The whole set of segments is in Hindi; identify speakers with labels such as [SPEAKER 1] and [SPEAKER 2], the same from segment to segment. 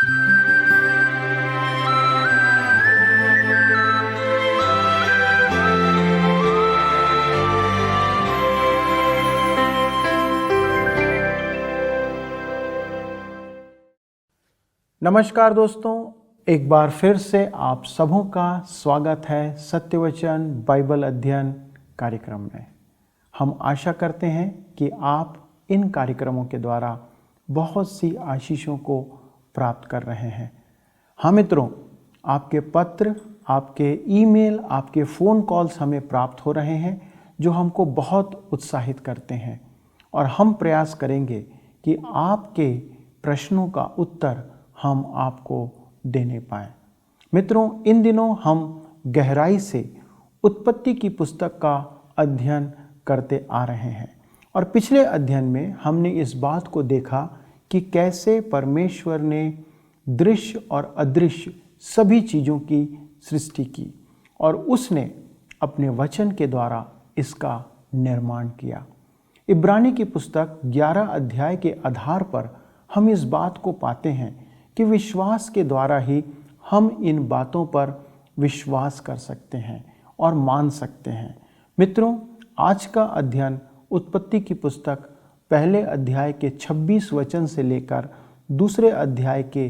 [SPEAKER 1] नमस्कार दोस्तों, एक बार फिर से आप सबों का स्वागत है सत्यवचन बाइबल अध्ययन कार्यक्रम में। हम आशा करते हैं कि आप इन कार्यक्रमों के द्वारा बहुत सी आशीषों को प्राप्त कर रहे हैं। हाँ मित्रों, आपके पत्र, आपके ईमेल, आपके फ़ोन कॉल्स हमें प्राप्त हो रहे हैं जो हमको बहुत उत्साहित करते हैं, और हम प्रयास करेंगे कि आपके प्रश्नों का उत्तर हम आपको देने पाएं। मित्रों, इन दिनों हम गहराई से उत्पत्ति की पुस्तक का अध्ययन करते आ रहे हैं, और पिछले अध्ययन में हमने इस बात को देखा कि कैसे परमेश्वर ने दृश्य और अदृश्य सभी चीज़ों की सृष्टि की, और उसने अपने वचन के द्वारा इसका निर्माण किया। इब्रानी की पुस्तक 11 अध्याय के आधार पर हम इस बात को पाते हैं कि विश्वास के द्वारा ही हम इन बातों पर विश्वास कर सकते हैं और मान सकते हैं। मित्रों, आज का अध्ययन उत्पत्ति की पुस्तक पहले अध्याय के 26 वचन से लेकर दूसरे अध्याय के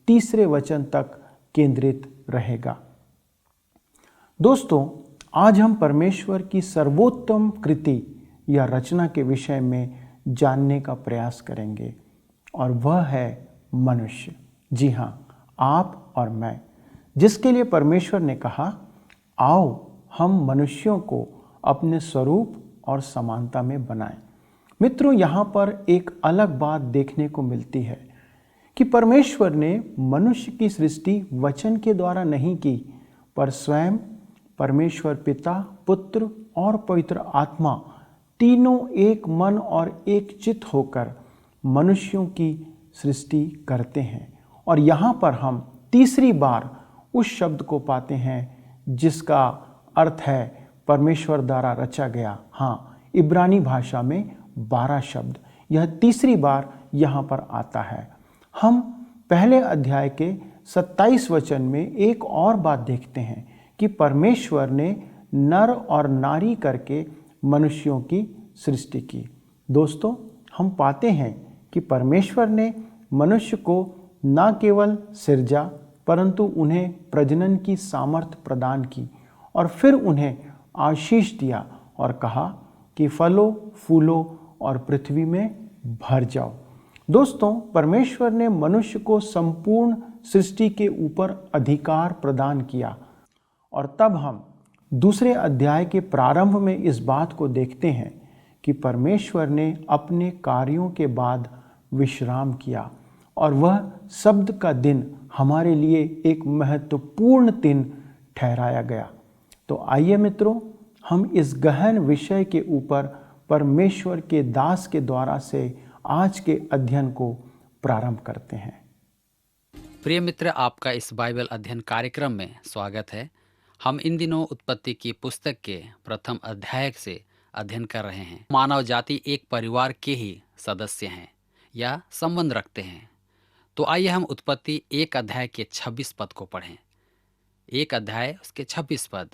[SPEAKER 1] 3 वचन तक केंद्रित रहेगा। दोस्तों, आज हम परमेश्वर की सर्वोत्तम कृति या रचना के विषय में जानने का प्रयास करेंगे, और वह है मनुष्य। जी हाँ, आप और मैं, जिसके लिए परमेश्वर ने कहा, आओ हम मनुष्यों को अपने स्वरूप और समानता में बनाएं। मित्रों, यहाँ पर एक अलग बात देखने को मिलती है कि परमेश्वर ने मनुष्य की सृष्टि वचन के द्वारा नहीं की, पर स्वयं परमेश्वर पिता, पुत्र और पवित्र आत्मा तीनों एक मन और एक चित्त होकर मनुष्यों की सृष्टि करते हैं। और यहाँ पर हम तीसरी बार उस शब्द को पाते हैं जिसका अर्थ है परमेश्वर द्वारा रचा गया। हाँ, इब्रानी भाषा में 12 शब्द, यह तीसरी बार यहाँ पर आता है। हम पहले अध्याय के 27 वचन में एक और बात देखते हैं कि परमेश्वर ने नर और नारी करके मनुष्यों की सृष्टि की। दोस्तों, हम पाते हैं कि परमेश्वर ने मनुष्य को न केवल सिरजा, परंतु उन्हें प्रजनन की सामर्थ्य प्रदान की, और फिर उन्हें आशीष दिया और कहा कि फलो फूलो और पृथ्वी में भर जाओ। दोस्तों, परमेश्वर ने मनुष्य को संपूर्ण सृष्टि के ऊपर अधिकार प्रदान किया, और तब हम दूसरे अध्याय के प्रारंभ में इस बात को देखते हैं कि परमेश्वर ने अपने कार्यों के बाद विश्राम किया, और वह शब्द का दिन हमारे लिए एक महत्वपूर्ण दिन ठहराया गया। तो आइए मित्रों, हम इस गहन विषय के ऊपर परमेश्वर के दास के द्वारा से आज के अध्ययन को प्रारंभ करते हैं।
[SPEAKER 2] प्रिय मित्र, आपका इस बाइबल अध्ययन कार्यक्रम में स्वागत है। हम इन दिनों उत्पत्ति की पुस्तक के प्रथम अध्याय से अध्ययन कर रहे हैं। मानव जाति एक परिवार के ही सदस्य हैं या संबंध रखते हैं। तो आइए हम उत्पत्ति 1 अध्याय के 26 पद को पढ़ें। 1 अध्याय उसके 26 पद।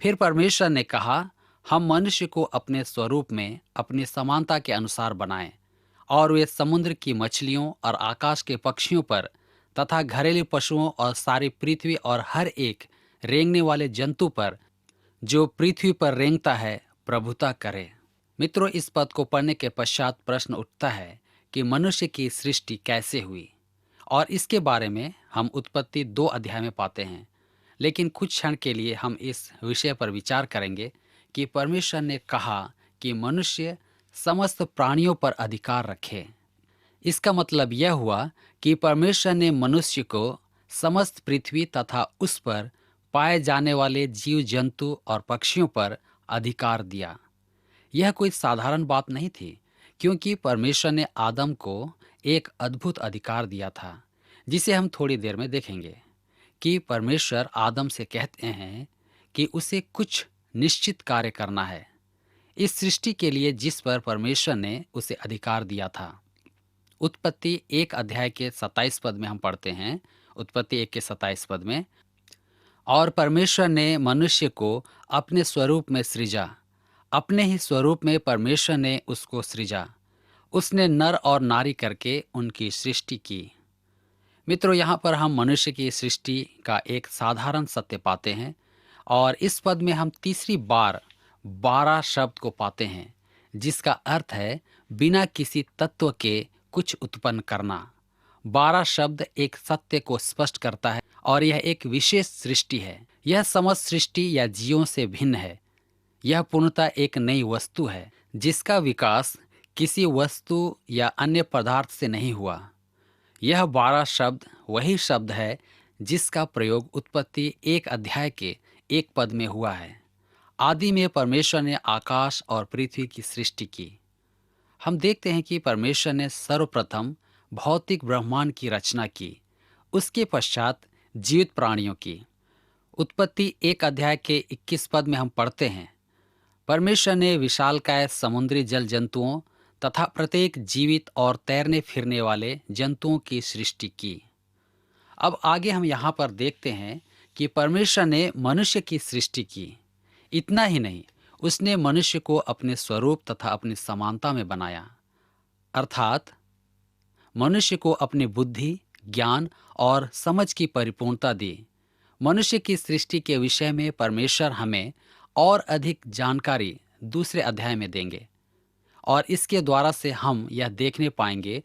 [SPEAKER 2] फिर परमेश्वर ने कहा, हम मनुष्य को अपने स्वरूप में अपनी समानता के अनुसार बनाएं, और वे समुद्र की मछलियों और आकाश के पक्षियों पर तथा घरेलू पशुओं और सारी पृथ्वी और हर एक रेंगने वाले जंतु पर जो पृथ्वी पर रेंगता है प्रभुता करे। मित्रों, इस पद को पढ़ने के पश्चात प्रश्न उठता है कि मनुष्य की सृष्टि कैसे हुई, और इसके बारे में हम उत्पत्ति 2 अध्याय में पाते हैं। लेकिन कुछ क्षण के लिए हम इस विषय पर विचार करेंगे कि परमेश्वर ने कहा कि मनुष्य समस्त प्राणियों पर अधिकार रखे। इसका मतलब यह हुआ कि परमेश्वर ने मनुष्य को समस्त पृथ्वी तथा उस पर पाए जाने वाले जीव जंतु और पक्षियों पर अधिकार दिया। यह कोई साधारण बात नहीं थी, क्योंकि परमेश्वर ने आदम को एक अद्भुत अधिकार दिया था, जिसे हम थोड़ी देर में देखेंगे। कि परमेश्वर आदम से कहते हैं कि उसे कुछ निश्चित कार्य करना है इस सृष्टि के लिए जिस पर परमेश्वर ने उसे अधिकार दिया था। उत्पत्ति 1 अध्याय के 27 पद में हम पढ़ते हैं, उत्पत्ति 1 के 27 पद में, और परमेश्वर ने मनुष्य को अपने स्वरूप में सृजा, अपने ही स्वरूप में परमेश्वर ने उसको सृजा, उसने नर और नारी करके उनकी सृष्टि की। मित्रों, यहाँ पर हम मनुष्य की सृष्टि का एक साधारण सत्य पाते हैं और इस पद में हम तीसरी बार 12 शब्द को पाते हैं, जिसका अर्थ है बिना किसी तत्व के कुछ उत्पन्न करना। 12 शब्द एक सत्य को स्पष्ट करता है और यह एक विशेष सृष्टि है। यह समस्त सृष्टि या जीवों से भिन्न है। यह पूर्णतः एक नई वस्तु है जिसका विकास किसी वस्तु या अन्य पदार्थ से नहीं हुआ। यह 12 शब्द वही शब्द है जिसका प्रयोग उत्पत्ति 1 अध्याय के 1 पद में हुआ है। आदि में परमेश्वर ने आकाश और पृथ्वी की सृष्टि की। हम देखते हैं कि परमेश्वर ने सर्वप्रथम भौतिक ब्रह्मांड की रचना की, उसके पश्चात जीवित प्राणियों की। उत्पत्ति 1 अध्याय के 21 पद में हम पढ़ते हैं, परमेश्वर ने विशालकाय समुद्री जल जंतुओं तथा प्रत्येक जीवित और तैरने फिरने वाले जंतुओं की सृष्टि की। अब आगे हम यहाँ पर देखते हैं कि परमेश्वर ने मनुष्य की सृष्टि की। इतना ही नहीं, उसने मनुष्य को अपने स्वरूप तथा अपनी समानता में बनाया, अर्थात मनुष्य को अपनी बुद्धि, ज्ञान और समझ की परिपूर्णता दी। मनुष्य की सृष्टि के विषय में परमेश्वर हमें और अधिक जानकारी दूसरे अध्याय में देंगे और इसके द्वारा से हम यह देखने पाएंगे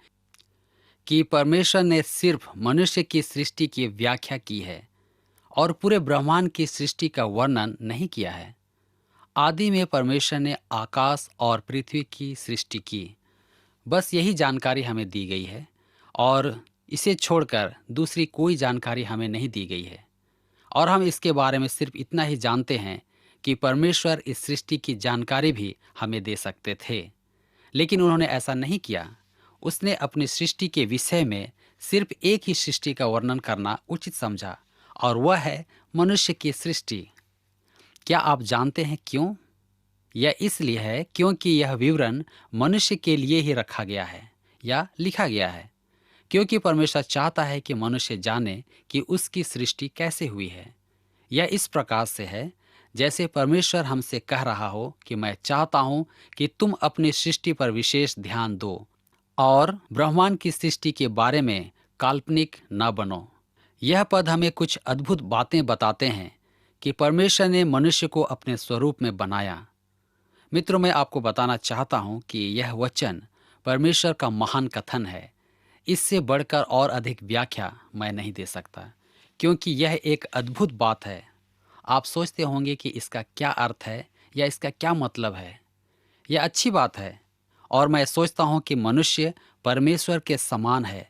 [SPEAKER 2] कि परमेश्वर ने सिर्फ मनुष्य की सृष्टि की व्याख्या की है और पूरे ब्रह्मांड की सृष्टि का वर्णन नहीं किया है। आदि में परमेश्वर ने आकाश और पृथ्वी की सृष्टि की, बस यही जानकारी हमें दी गई है और इसे छोड़कर दूसरी कोई जानकारी हमें नहीं दी गई है। और हम इसके बारे में सिर्फ इतना ही जानते हैं कि परमेश्वर इस सृष्टि की जानकारी भी हमें दे सकते थे, लेकिन उन्होंने ऐसा नहीं किया। उसने अपनी सृष्टि के विषय में सिर्फ एक ही सृष्टि का वर्णन करना उचित समझा और वह है मनुष्य की सृष्टि। क्या आप जानते हैं क्यों? यह इसलिए है क्योंकि यह विवरण मनुष्य के लिए ही रखा गया है या लिखा गया है, क्योंकि परमेश्वर चाहता है कि मनुष्य जाने कि उसकी सृष्टि कैसे हुई है। यह इस प्रकार से है जैसे परमेश्वर हमसे कह रहा हो कि मैं चाहता हूं कि तुम अपनी सृष्टि पर विशेष ध्यान दो और ब्रह्मांड की सृष्टि के बारे में काल्पनिक न बनो। यह पद हमें कुछ अद्भुत बातें बताते हैं कि परमेश्वर ने मनुष्य को अपने स्वरूप में बनाया। मित्रों, मैं आपको बताना चाहता हूं कि यह वचन परमेश्वर का महान कथन है। इससे बढ़कर और अधिक व्याख्या मैं नहीं दे सकता, क्योंकि यह एक अद्भुत बात है। आप सोचते होंगे कि इसका क्या अर्थ है या इसका क्या मतलब है। यह अच्छी बात है और मैं सोचता हूं कि मनुष्य परमेश्वर के समान है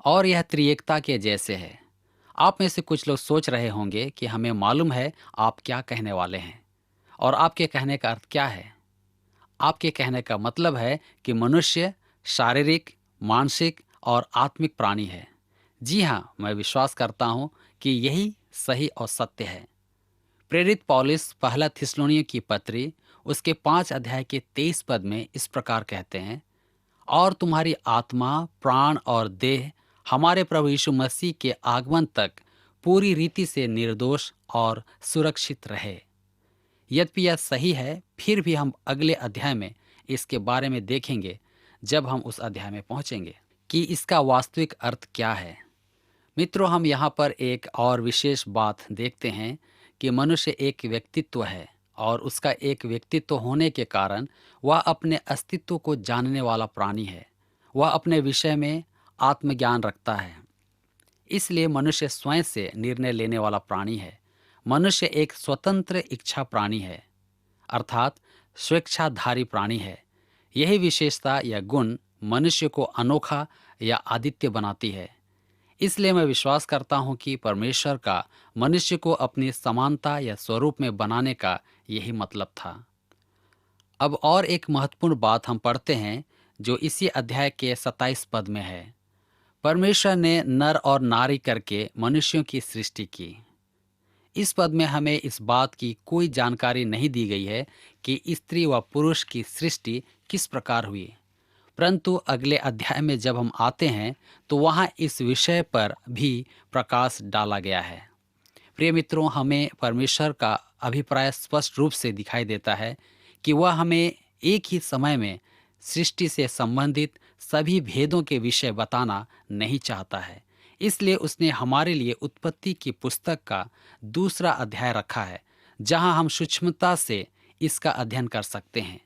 [SPEAKER 2] और यह त्रिएकता के जैसे है। आप में से कुछ लोग सोच रहे होंगे कि हमें मालूम है आप क्या कहने वाले हैं और आपके कहने का अर्थ क्या है। आपके कहने का मतलब है कि मनुष्य शारीरिक, मानसिक और आत्मिक प्राणी है। जी हाँ, मैं विश्वास करता हूँ कि यही सही और सत्य है। प्रेरित पौलुस पहला थिस्सलुनीय की पत्री उसके 5 अध्याय के 23 पद में इस प्रकार कहते हैं, और तुम्हारी आत्मा, प्राण और देह हमारे प्रभु यीशु मसीह के आगमन तक पूरी रीति से निर्दोष और सुरक्षित रहे। यद्यपि यह सही है, फिर भी हम अगले अध्याय में इसके बारे में देखेंगे जब हम उस अध्याय में पहुंचेंगे कि इसका वास्तविक अर्थ क्या है। मित्रों, हम यहाँ पर एक और विशेष बात देखते हैं कि मनुष्य एक व्यक्तित्व है और उसका एक व्यक्तित्व होने के कारण वह अपने अस्तित्व को जानने वाला प्राणी है। वह अपने विषय में आत्मज्ञान रखता है, इसलिए मनुष्य स्वयं से निर्णय लेने वाला प्राणी है। मनुष्य एक स्वतंत्र इच्छा प्राणी है, अर्थात स्वेच्छाधारी प्राणी है। यही विशेषता या गुण मनुष्य को अनोखा या अद्वितीय बनाती है। इसलिए मैं विश्वास करता हूं कि परमेश्वर का मनुष्य को अपनी समानता या स्वरूप में बनाने का यही मतलब था। अब और एक महत्वपूर्ण बात हम पढ़ते हैं जो इसी अध्याय के 27 पद में है। परमेश्वर ने नर और नारी करके मनुष्यों की सृष्टि की। इस पद में हमें इस बात की कोई जानकारी नहीं दी गई है कि स्त्री व पुरुष की सृष्टि किस प्रकार हुई। परंतु अगले अध्याय में जब हम आते हैं तो वहाँ इस विषय पर भी प्रकाश डाला गया है। प्रिय मित्रों, हमें परमेश्वर का अभिप्राय स्पष्ट रूप से दिखाई देता है कि वह हमें एक ही समय में सृष्टि से संबंधित सभी भेदों के विषय बताना नहीं चाहता है। इसलिए उसने हमारे लिए उत्पत्ति की पुस्तक का दूसरा अध्याय रखा है, जहां हम सूक्ष्मता से इसका अध्ययन कर सकते हैं।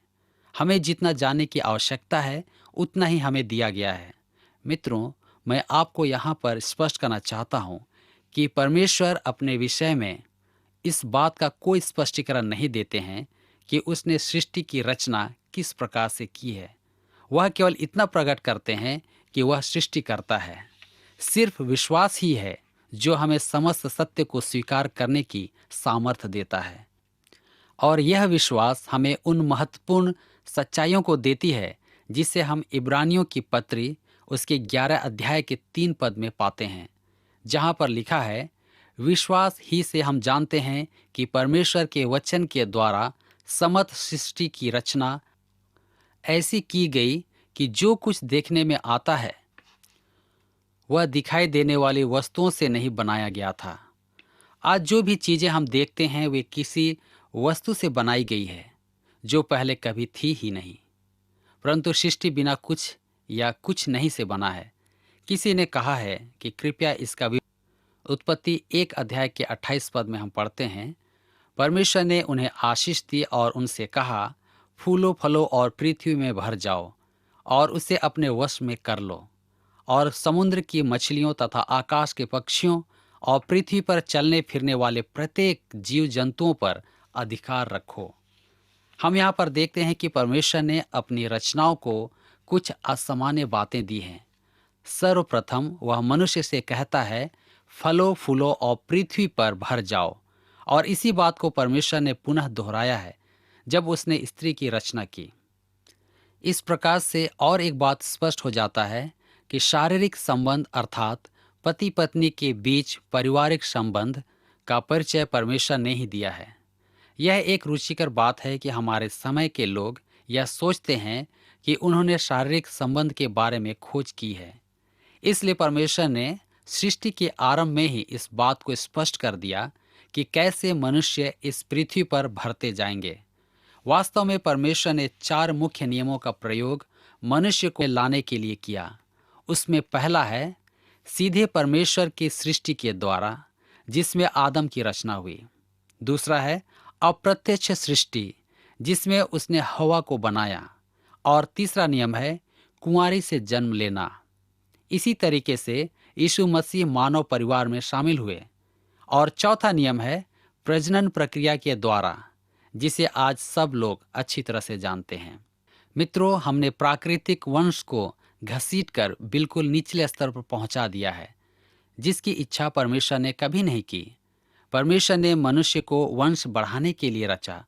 [SPEAKER 2] हमें जितना जानने की आवश्यकता है उतना ही हमें दिया गया है। मित्रों, मैं आपको यहाँ पर स्पष्ट करना चाहता हूँ कि परमेश्वर अपने विषय में इस बात का कोई स्पष्टीकरण नहीं देते हैं कि उसने सृष्टि की रचना किस प्रकार से की है। वह केवल इतना प्रकट करते हैं कि वह सृष्टि करता है। सिर्फ विश्वास ही है जो हमें समस्त सत्य को स्वीकार करने की सामर्थ्य देता है। और यह विश्वास हमें उन महत्वपूर्ण सच्चाइयों को देती है जिसे हम इब्रानियों की पत्री उसके 11 अध्याय के 3 पद में पाते हैं, जहाँ पर लिखा है, विश्वास ही से हम जानते हैं कि परमेश्वर के वचन के द्वारा समस्त सृष्टि की रचना ऐसी की गई कि जो कुछ देखने में आता है वह दिखाई देने वाली वस्तुओं से नहीं बनाया गया था। आज जो भी चीज़ें हम देखते हैं वे किसी वस्तु से बनाई गई है जो पहले कभी थी ही नहीं। परंतु सृष्टि बिना कुछ या कुछ नहीं से बना है। किसी ने कहा है कि कृपया इसका उत्पत्ति 1 अध्याय के 28 पद में हम पढ़ते हैं, परमेश्वर ने उन्हें आशीष दी और उनसे कहा, फूलो फलो और पृथ्वी में भर जाओ और उसे अपने वश में कर लो और समुद्र की मछलियों तथा आकाश के पक्षियों और पृथ्वी पर चलने फिरने वाले प्रत्येक जीव जंतुओं पर अधिकार रखो। हम यहाँ पर देखते हैं कि परमेश्वर ने अपनी रचनाओं को कुछ असामान्य बातें दी हैं। सर्वप्रथम वह मनुष्य से कहता है, फलो फूलो और पृथ्वी पर भर जाओ, और इसी बात को परमेश्वर ने पुनः दोहराया है जब उसने स्त्री की रचना की। इस प्रकार से और एक बात स्पष्ट हो जाता है कि शारीरिक संबंध अर्थात पति पत्नी के बीच पारिवारिक संबंध का परिचय परमेश्वर ने ही दिया है। यह एक रुचिकर बात है कि हमारे समय के लोग यह सोचते हैं कि उन्होंने शारीरिक संबंध के बारे में खोज की है। इसलिए परमेश्वर ने सृष्टि के आरंभ में ही इस बात को स्पष्ट कर दिया कि कैसे मनुष्य इस पृथ्वी पर भरते जाएंगे। वास्तव में परमेश्वर ने 4 मुख्य नियमों का प्रयोग मनुष्य को लाने के लिए किया। उसमें पहला है सीधे परमेश्वर की सृष्टि के द्वारा, जिसमें आदम की रचना हुई। दूसरा है अप्रत्यक्ष सृष्टि, जिसमें उसने हवा को बनाया। और तीसरा नियम है कुंवारी से जन्म लेना। इसी तरीके से यीशु मसीह मानव परिवार में शामिल हुए। और चौथा नियम है प्रजनन प्रक्रिया के द्वारा, जिसे आज सब लोग अच्छी तरह से जानते हैं। मित्रों, हमने प्राकृतिक वंश को घसीटकर बिल्कुल निचले स्तर पर पहुंचा दिया है, जिसकी इच्छा परमेश्वर ने कभी नहीं की। परमेश्वर ने मनुष्य को वंश बढ़ाने के लिए रचा,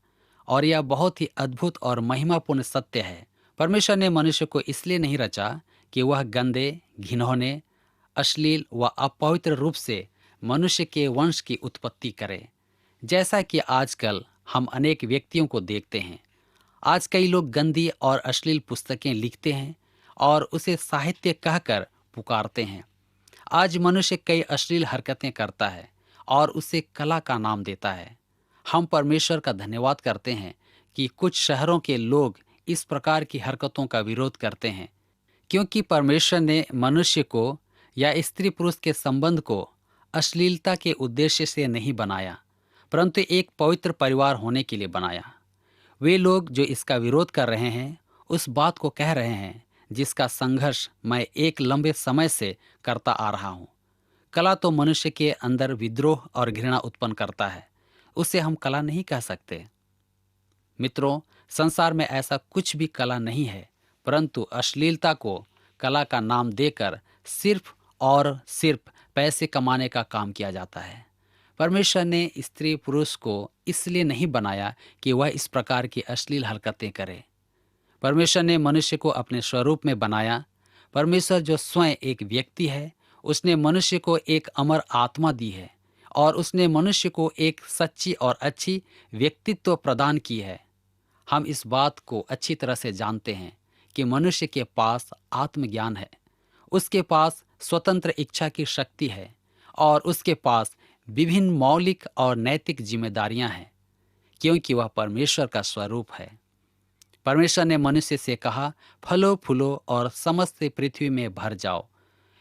[SPEAKER 2] और यह बहुत ही अद्भुत और महिमापूर्ण सत्य है। परमेश्वर ने मनुष्य को इसलिए नहीं रचा कि वह गंदे, घिनौने, अश्लील व अपवित्र रूप से मनुष्य के वंश की उत्पत्ति करे, जैसा कि आजकल हम अनेक व्यक्तियों को देखते हैं। आज कई लोग गंदी और अश्लील पुस्तकें लिखते हैं और उसे साहित्य कहकर पुकारते हैं। आज मनुष्य कई अश्लील हरकतें करता है और उसे कला का नाम देता है। हम परमेश्वर का धन्यवाद करते हैं कि कुछ शहरों के लोग इस प्रकार की हरकतों का विरोध करते हैं, क्योंकि परमेश्वर ने मनुष्य को या स्त्री पुरुष के संबंध को अश्लीलता के उद्देश्य से नहीं बनाया, परंतु एक पवित्र परिवार होने के लिए बनाया। वे लोग जो इसका विरोध कर रहे हैं उस बात को कह रहे हैं जिसका संघर्ष मैं एक लंबे समय से करता आ रहा हूँ। कला तो मनुष्य के अंदर विद्रोह और घृणा उत्पन्न करता है, उसे हम कला नहीं कह सकते। मित्रों, संसार में ऐसा कुछ भी कला नहीं है, परंतु अश्लीलता को कला का नाम देकर सिर्फ और सिर्फ पैसे कमाने का काम किया जाता है। परमेश्वर ने स्त्री पुरुष को इसलिए नहीं बनाया कि वह इस प्रकार की अश्लील हरकतें करे। परमेश्वर ने मनुष्य को अपने स्वरूप में बनाया। परमेश्वर जो स्वयं एक व्यक्ति है, उसने मनुष्य को एक अमर आत्मा दी है और उसने मनुष्य को एक सच्ची और अच्छी व्यक्तित्व प्रदान की है। हम इस बात को अच्छी तरह से जानते हैं कि मनुष्य के पास आत्मज्ञान है, उसके पास स्वतंत्र इच्छा की शक्ति है और उसके पास विभिन्न मौलिक और नैतिक जिम्मेदारियां हैं, क्योंकि वह परमेश्वर का स्वरूप है। परमेश्वर ने मनुष्य से कहा, फलो फूलो और समस्त पृथ्वी में भर जाओ।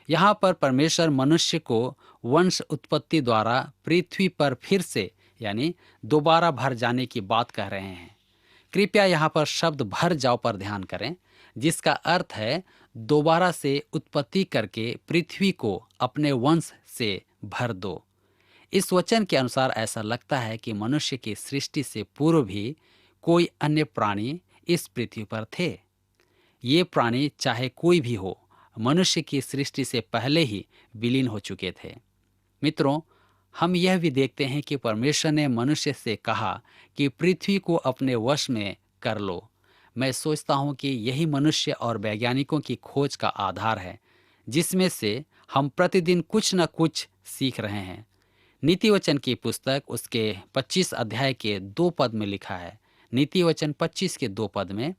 [SPEAKER 2] यहाँ पर परमेश्वर मनुष्य को वंश उत्पत्ति द्वारा पृथ्वी पर फिर से यानी दोबारा भर जाने की बात कह रहे हैं। कृपया यहाँ पर शब्द भर जाओ पर ध्यान करें, जिसका अर्थ है दोबारा से उत्पत्ति करके पृथ्वी को अपने वंश से भर दो। इस वचन के अनुसार ऐसा लगता है कि मनुष्य की सृष्टि से पूर्व भी कोई अन्य प्राणी इस पृथ्वी पर थे। ये प्राणी चाहे कोई भी हो, मनुष्य की सृष्टि से पहले ही विलीन हो चुके थे। मित्रों, हम यह भी देखते हैं कि परमेश्वर ने मनुष्य से कहा कि पृथ्वी को अपने वश में कर लो। मैं सोचता हूँ कि यही मनुष्य और वैज्ञानिकों की खोज का आधार है, जिसमें से हम प्रतिदिन कुछ न कुछ सीख रहे हैं। नीति वचन की पुस्तक उसके 25 अध्याय के 2 पद में लिखा है। नीति वचन 25 के 2 पद में,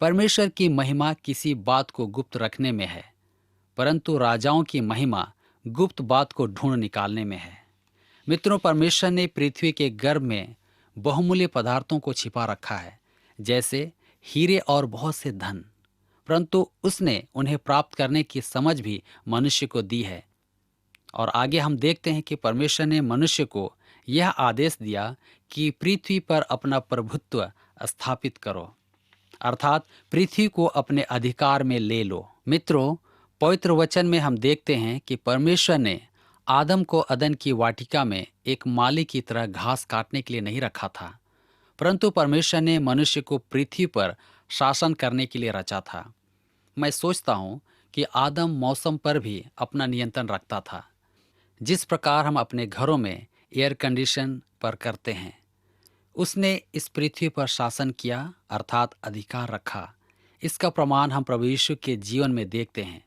[SPEAKER 2] परमेश्वर की महिमा किसी बात को गुप्त रखने में है, परंतु राजाओं की महिमा गुप्त बात को ढूंढ निकालने में है। मित्रों, परमेश्वर ने पृथ्वी के गर्भ में बहुमूल्य पदार्थों को छिपा रखा है, जैसे हीरे और बहुत से धन, परंतु उसने उन्हें प्राप्त करने की समझ भी मनुष्य को दी है। और आगे हम देखते हैं कि परमेश्वर ने मनुष्य को यह आदेश दिया कि पृथ्वी पर अपना प्रभुत्व स्थापित करो, अर्थात पृथ्वी को अपने अधिकार में ले लो। मित्रों, पवित्र वचन में हम देखते हैं कि परमेश्वर ने आदम को अदन की वाटिका में एक माली की तरह घास काटने के लिए नहीं रखा था, परंतु परमेश्वर ने मनुष्य को पृथ्वी पर शासन करने के लिए रचा था। मैं सोचता हूँ कि आदम मौसम पर भी अपना नियंत्रण रखता था, जिस प्रकार हम अपने घरों में एयर कंडीशन पर करते हैं। उसने इस पृथ्वी पर शासन किया, अर्थात अधिकार रखा। इसका प्रमाण हम प्रभु यीशु के जीवन में देखते हैं।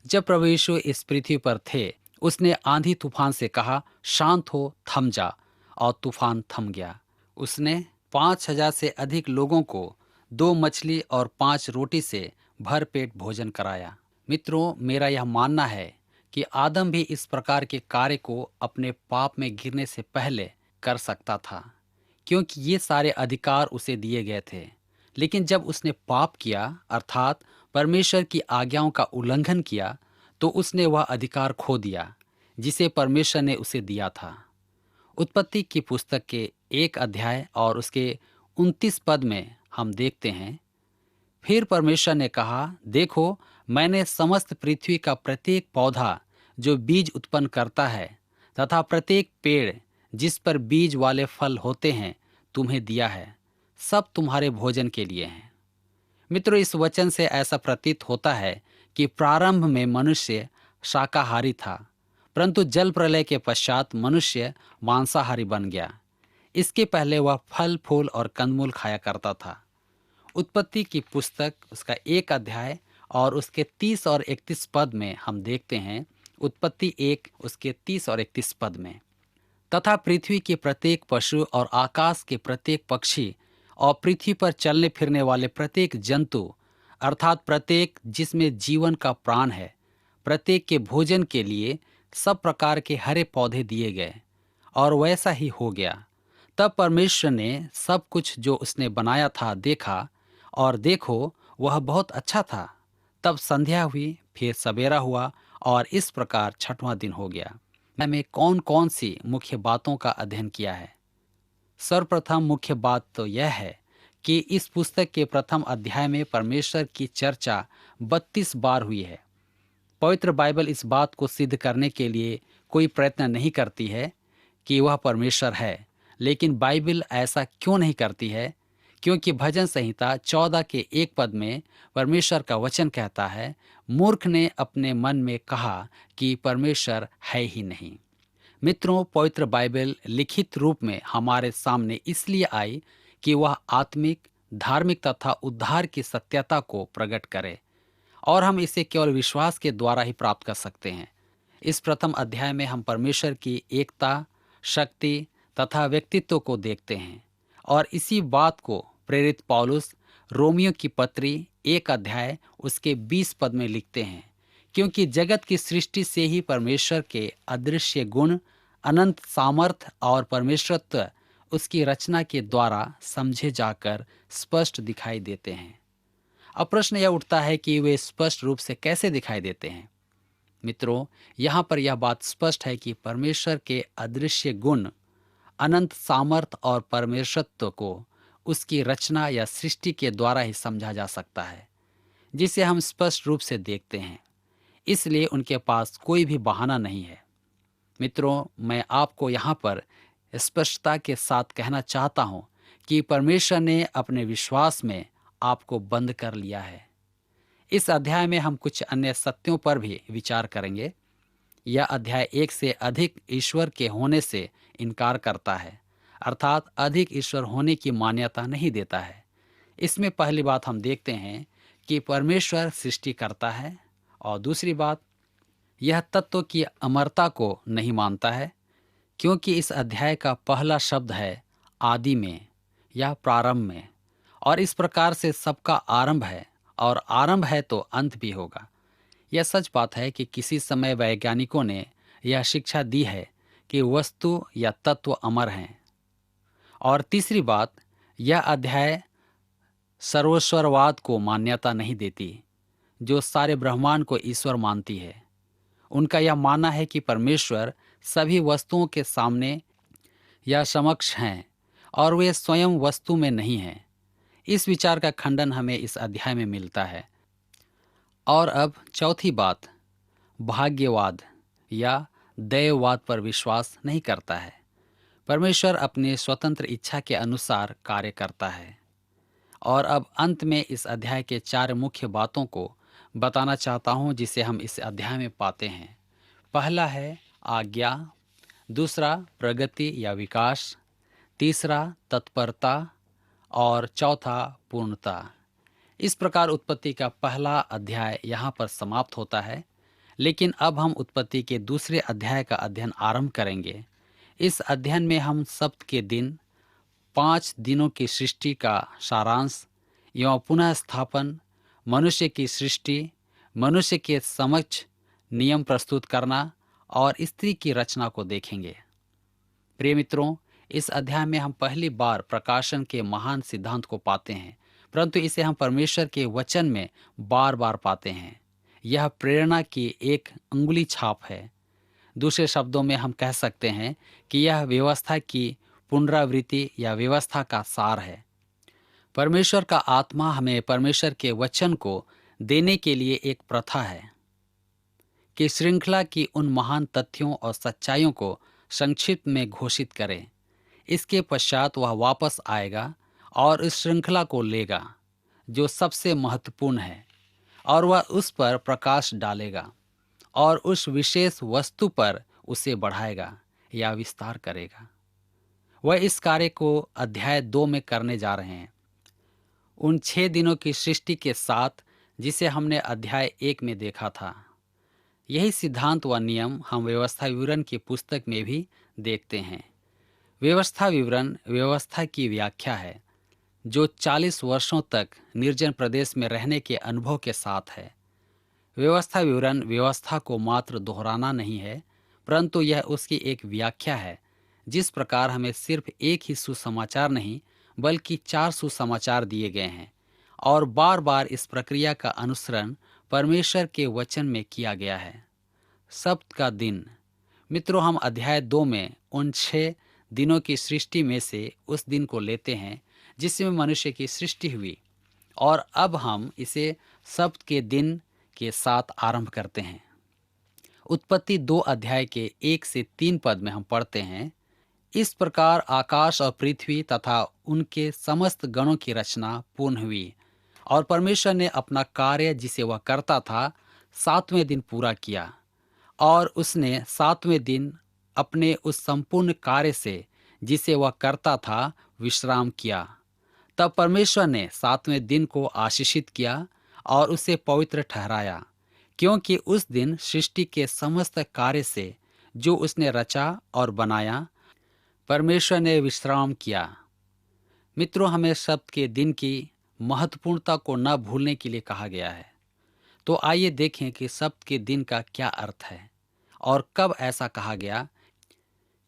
[SPEAKER 2] जब प्रभु यीशु इस पृथ्वी पर थे, उसने आंधी तूफान से कहा, शांत हो, थम जा, और तूफान थम गया। उसने 5,000 से अधिक लोगों को 2 मछली और 5 रोटी से भरपेट भोजन कराया। मित्रों, मेरा यह मानना है कि आदम भी इस प्रकार के कार्य को अपने पाप में गिरने से पहले कर सकता था, क्योंकि ये सारे अधिकार उसे दिए गए थे। लेकिन जब उसने पाप किया, अर्थात परमेश्वर की आज्ञाओं का उल्लंघन किया, तो उसने वह अधिकार खो दिया जिसे परमेश्वर ने उसे दिया था। उत्पत्ति की पुस्तक के 1 अध्याय और उसके 29 पद में हम देखते हैं, फिर परमेश्वर ने कहा, देखो, मैंने समस्त पृथ्वी का प्रत्येक पौधा जो बीज उत्पन्न करता है तथा प्रत्येक पेड़ जिस पर बीज वाले फल होते हैं तुम्हें दिया है, सब तुम्हारे भोजन के लिए हैं। मित्रों, इस वचन से ऐसा प्रतीत होता है कि प्रारंभ में मनुष्य शाकाहारी था, परंतु जल प्रलय के पश्चात मनुष्य मांसाहारी बन गया। इसके पहले वह फल फूल और कंदमूल खाया करता था। उत्पत्ति की पुस्तक उसका 1 अध्याय और उसके 30 और 31 पद में हम देखते हैं, उत्पत्ति 1 उसके 30 और 31 पद में, तथा पृथ्वी के प्रत्येक पशु और आकाश के प्रत्येक पक्षी और पृथ्वी पर चलने फिरने वाले प्रत्येक जंतु, अर्थात प्रत्येक जिसमें जीवन का प्राण है, प्रत्येक के भोजन के लिए सब प्रकार के हरे पौधे दिए गए। और वैसा ही हो गया। तब परमेश्वर ने सब कुछ जो उसने बनाया था देखा, और देखो, वह बहुत अच्छा था। तब संध्या हुई, फिर सवेरा हुआ, और इस प्रकार 6वां दिन हो गया। हमें कौन कौन सी मुख्य बातों का अध्ययन किया है? सर्वप्रथम मुख्य बात तो यह है कि इस पुस्तक के प्रथम अध्याय में परमेश्वर की चर्चा 32 बार हुई है। पवित्र बाइबल इस बात को सिद्ध करने के लिए कोई प्रयत्न नहीं करती है कि वह परमेश्वर है, लेकिन बाइबल ऐसा क्यों नहीं करती है? क्योंकि भजन संहिता 14 के 1 पद में परमेश्वर का वचन कहता है, मूर्ख ने अपने मन में कहा कि परमेश्वर है ही नहीं। मित्रों, पवित्र बाइबल लिखित रूप में हमारे सामने इसलिए आई कि वह आत्मिक, धार्मिक तथा उद्धार की सत्यता को प्रकट करे, और हम इसे केवल विश्वास के द्वारा ही प्राप्त कर सकते हैं। इस प्रथम अध्याय में हम परमेश्वर की एकता, शक्ति तथा व्यक्तित्व को देखते हैं, और इसी बात को प्रेरित पौलुस रोमियो की पत्री 1 अध्याय उसके 20 पद में लिखते हैं, क्योंकि जगत की सृष्टि से ही परमेश्वर के अदृश्य गुण, अनंत सामर्थ और परमेश्वरत्व उसकी रचना के द्वारा समझे जाकर स्पष्ट दिखाई देते हैं। अब प्रश्न यह उठता है कि वे स्पष्ट रूप से कैसे दिखाई देते हैं। मित्रों, यहाँ पर यह बात स्पष्ट है कि परमेश्वर के अदृश्य गुण, अनंत सामर्थ और परमेश्वरत्व को उसकी रचना या सृष्टि के द्वारा ही समझा जा सकता है, जिसे हम स्पष्ट रूप से देखते हैं। इसलिए उनके पास कोई भी बहाना नहीं है। मित्रों, मैं आपको यहाँ पर स्पष्टता के साथ कहना चाहता हूँ कि परमेश्वर ने अपने विश्वास में आपको बंद कर लिया है। इस अध्याय में हम कुछ अन्य सत्यों पर भी विचार करेंगे। यह अध्याय 1 से अधिक ईश्वर के होने से इनकार करता है, अर्थात अधिक ईश्वर होने की मान्यता नहीं देता है। इसमें पहली बात हम देखते हैं कि परमेश्वर सृष्टि करता है, और दूसरी बात, यह तत्व की अमरता को नहीं मानता है, क्योंकि इस अध्याय का पहला शब्द है आदि में या प्रारंभ में, और इस प्रकार से सबका आरंभ है, और आरंभ है तो अंत भी होगा। यह सच बात है कि किसी समय वैज्ञानिकों ने यह शिक्षा दी है कि वस्तु या तत्व अमर हैं। और तीसरी बात, यह अध्याय सर्वेश्वरवाद को मान्यता नहीं देती, जो सारे ब्रह्मांड को ईश्वर मानती है। उनका यह मानना है कि परमेश्वर सभी वस्तुओं के सामने या समक्ष हैं, और वे स्वयं वस्तु में नहीं हैं। इस विचार का खंडन हमें इस अध्याय में मिलता है। और अब चौथी बात, भाग्यवाद या दैववाद पर विश्वास नहीं करता है। परमेश्वर अपने स्वतंत्र इच्छा के अनुसार कार्य करता है। और अब अंत में इस अध्याय के 4 मुख्य बातों को बताना चाहता हूँ, जिसे हम इस अध्याय में पाते हैं। पहला है आज्ञा, दूसरा प्रगति या विकास, तीसरा तत्परता, और चौथा पूर्णता। इस प्रकार उत्पत्ति का पहला अध्याय यहाँ पर समाप्त होता है। लेकिन अब हम उत्पत्ति के दूसरे अध्याय का अध्ययन आरंभ करेंगे। इस अध्ययन में हम सप्त के दिन, 5 दिनों की सृष्टि का सारांश एवं पुनः स्थापन, मनुष्य की सृष्टि, मनुष्य के समक्ष नियम प्रस्तुत करना और स्त्री की रचना को देखेंगे। प्रिय मित्रों, इस अध्याय में हम पहली बार प्रकाशन के महान सिद्धांत को पाते हैं, परंतु इसे हम परमेश्वर के वचन में बार बार पाते हैं। यह प्रेरणा की एक अंगुली छाप है। दूसरे शब्दों में हम कह सकते हैं कि यह व्यवस्था की पुनरावृत्ति या व्यवस्था का सार है। परमेश्वर का आत्मा हमें परमेश्वर के वचन को देने के लिए एक प्रथा है कि श्रृंखला की उन महान तथ्यों और सच्चाइयों को संक्षिप्त में घोषित करें। इसके पश्चात वह वापस आएगा और इस श्रृंखला को लेगा जो सबसे महत्वपूर्ण है, और वह उस पर प्रकाश डालेगा और उस विशेष वस्तु पर उसे बढ़ाएगा या विस्तार करेगा। वह इस कार्य को अध्याय 2 में करने जा रहे हैं, उन 6 दिनों की सृष्टि के साथ, जिसे हमने अध्याय 1 में देखा था। यही सिद्धांत व नियम हम व्यवस्था विवरण की पुस्तक में भी देखते हैं। व्यवस्था विवरण व्यवस्था की व्याख्या है, जो 40 वर्षों तक निर्जन प्रदेश में रहने के अनुभव के साथ है। व्यवस्था विवरण व्यवस्था को मात्र दोहराना नहीं है, परंतु यह उसकी एक व्याख्या है। जिस प्रकार हमें सिर्फ एक ही सुसमाचार नहीं बल्कि 4 सुसमाचार दिए गए हैं, और बार बार इस प्रक्रिया का अनुसरण परमेश्वर के वचन में किया गया है। सप्त का दिन, मित्रों, हम अध्याय 2 में उन 6 दिनों की सृष्टि में से उस दिन को लेते हैं जिसमें मनुष्य की सृष्टि हुई, और अब हम इसे सप्त के दिन के साथ आरंभ करते हैं। उत्पत्ति 2 अध्याय के 1 से 3 पद में हम पढ़ते हैं, इस प्रकार आकाश और पृथ्वी तथा उनके समस्त गणों की रचना पूर्ण हुई, और परमेश्वर ने अपना कार्य जिसे वह करता था 7वें दिन पूरा किया, और उसने 7वें दिन अपने उस संपूर्ण कार्य से जिसे वह करता था विश्राम किया। तब परमेश्वर ने 7वें दिन को आशीषित किया और उसे पवित्र ठहराया, क्योंकि उस दिन सृष्टि के समस्त कार्य से जो उसने रचा और बनाया, परमेश्वर ने विश्राम किया। मित्रों, हमें सप्त के दिन की महत्वपूर्णता को न भूलने के लिए कहा गया है। तो आइए देखें कि सब्त के दिन का क्या अर्थ है और कब ऐसा कहा गया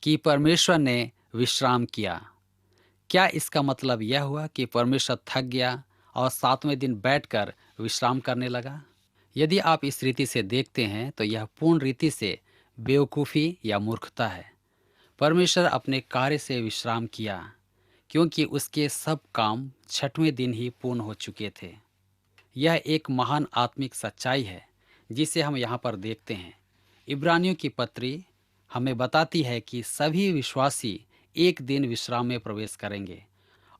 [SPEAKER 2] कि परमेश्वर ने विश्राम किया। क्या इसका मतलब यह हुआ कि परमेश्वर थक गया और 7वें दिन बैठकर विश्राम करने लगा? यदि आप इस रीति से देखते हैं तो यह पूर्ण रीति से बेवकूफ़ी या मूर्खता है। परमेश्वर अपने कार्य से विश्राम किया क्योंकि उसके सब काम 6वें दिन ही पूर्ण हो चुके थे। यह एक महान आत्मिक सच्चाई है जिसे हम यहाँ पर देखते हैं। इब्रानियों की पत्री हमें बताती है कि सभी विश्वासी एक दिन विश्राम में प्रवेश करेंगे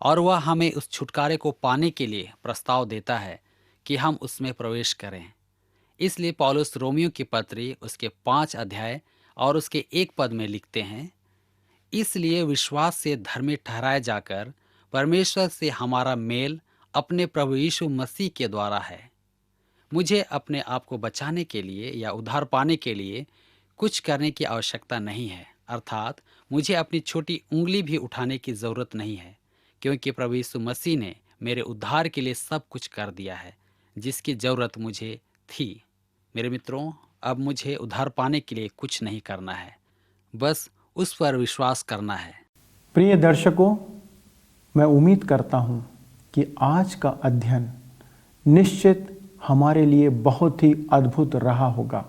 [SPEAKER 2] और वह हमें उस छुटकारे को पाने के लिए प्रस्ताव देता है कि हम उसमें प्रवेश करें। इसलिए पौलुस रोमियो की पत्री उसके 5 अध्याय और उसके 1 पद में लिखते हैं, इसलिए विश्वास से धर्मी ठहराए जाकर परमेश्वर से हमारा मेल अपने प्रभु यीशु मसीह के द्वारा है। मुझे अपने आप को बचाने के लिए या उद्धार पाने के लिए कुछ करने की आवश्यकता नहीं है, अर्थात मुझे अपनी छोटी उंगली भी उठाने की ज़रूरत नहीं है, क्योंकि प्रभु यीशु मसीह ने मेरे उद्धार के लिए सब कुछ कर दिया है जिसकी ज़रूरत मुझे थी। मेरे मित्रों, अब मुझे उद्धार पाने के लिए कुछ नहीं करना है, बस उस पर विश्वास करना है।
[SPEAKER 1] प्रिय दर्शकों, मैं उम्मीद करता हूँ कि आज का अध्ययन निश्चित हमारे लिए बहुत ही अद्भुत रहा होगा,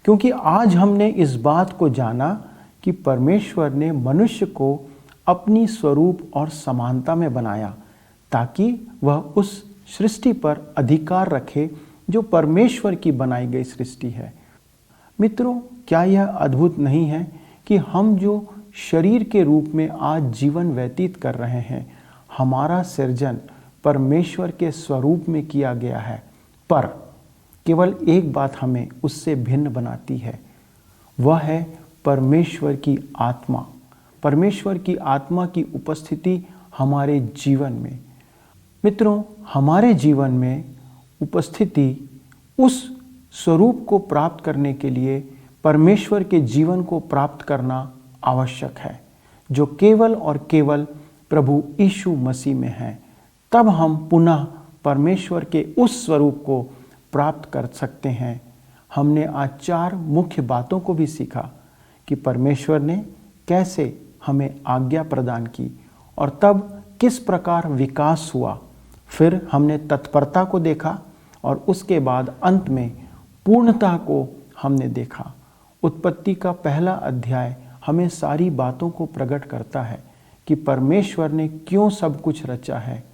[SPEAKER 1] क्योंकि आज हमने इस बात को जाना कि परमेश्वर ने मनुष्य को अपनी स्वरूप और समानता में बनाया ताकि वह उस सृष्टि पर अधिकार रखे जो परमेश्वर की बनाई गई सृष्टि है। मित्रों, क्या यह अद्भुत नहीं है कि हम जो शरीर के रूप में आज जीवन व्यतीत कर रहे हैं, हमारा सृजन परमेश्वर के स्वरूप में किया गया है, पर केवल एक बात हमें उससे भिन्न बनाती है, वह है परमेश्वर की आत्मा। परमेश्वर की आत्मा की उपस्थिति हमारे जीवन में। मित्रों, हमारे जीवन में उपस्थिति उस स्वरूप को प्राप्त करने के लिए परमेश्वर के जीवन को प्राप्त करना आवश्यक है, जो केवल और केवल प्रभु यीशु मसीह में है। तब हम पुनः परमेश्वर के उस स्वरूप को प्राप्त कर सकते हैं। हमने आज 4 मुख्य बातों को भी सीखा कि परमेश्वर ने कैसे हमें आज्ञा प्रदान की और तब किस प्रकार विकास हुआ। फिर हमने तत्परता को देखा और उसके बाद अंत में पूर्णता को हमने देखा। उत्पत्ति का पहला अध्याय हमें सारी बातों को प्रकट करता है कि परमेश्वर ने क्यों सब कुछ रचा है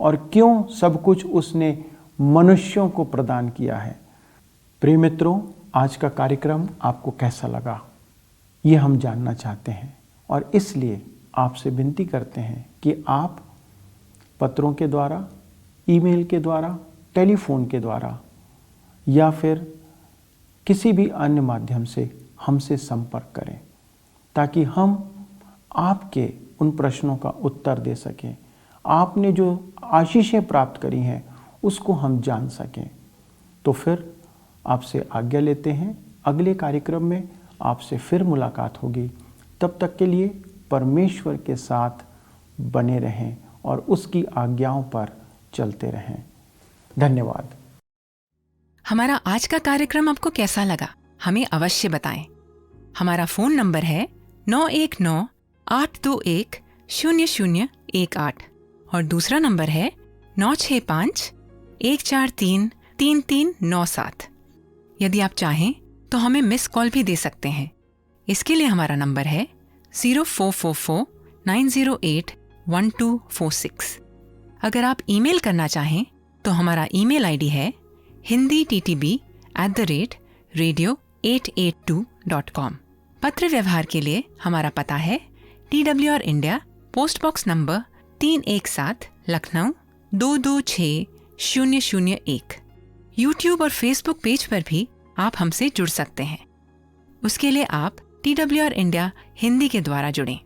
[SPEAKER 1] और क्यों सब कुछ उसने मनुष्यों को प्रदान किया है। प्रिय मित्रों, आज का कार्यक्रम आपको कैसा लगा, ये हम जानना चाहते हैं और इसलिए आपसे विनती करते हैं कि आप पत्रों के द्वारा, ईमेल के द्वारा, टेलीफोन के द्वारा या फिर किसी भी अन्य माध्यम से हमसे संपर्क करें ताकि हम आपके उन प्रश्नों का उत्तर दे सकें। आपने जो आशीषें प्राप्त करी हैं उसको हम जान सकें। तो फिर आपसे आज्ञा लेते हैं। अगले कार्यक्रम में आपसे फिर मुलाकात होगी। तब तक के लिए परमेश्वर के साथ बने रहें और उसकी आज्ञाओं पर चलते रहें। धन्यवाद।
[SPEAKER 3] हमारा आज का कार्यक्रम आपको कैसा लगा, हमें अवश्य बताएं। हमारा फोन नंबर है 9198210018 और दूसरा नंबर है 9651433397। यदि आप चाहें तो हमें मिस कॉल भी दे सकते हैं। इसके लिए हमारा नंबर है 0444908146। अगर आप ईमेल करना चाहें तो हमारा ईमेल आईडी है hindi@radio882.com। पत्र व्यवहार के लिए हमारा पता है TWR India, post box number 317, Lucknow 226001। YouTube और फेसबुक पेज पर भी आप हमसे जुड़ सकते हैं। उसके लिए आप TWR इंडिया हिंदी के द्वारा जुड़ें।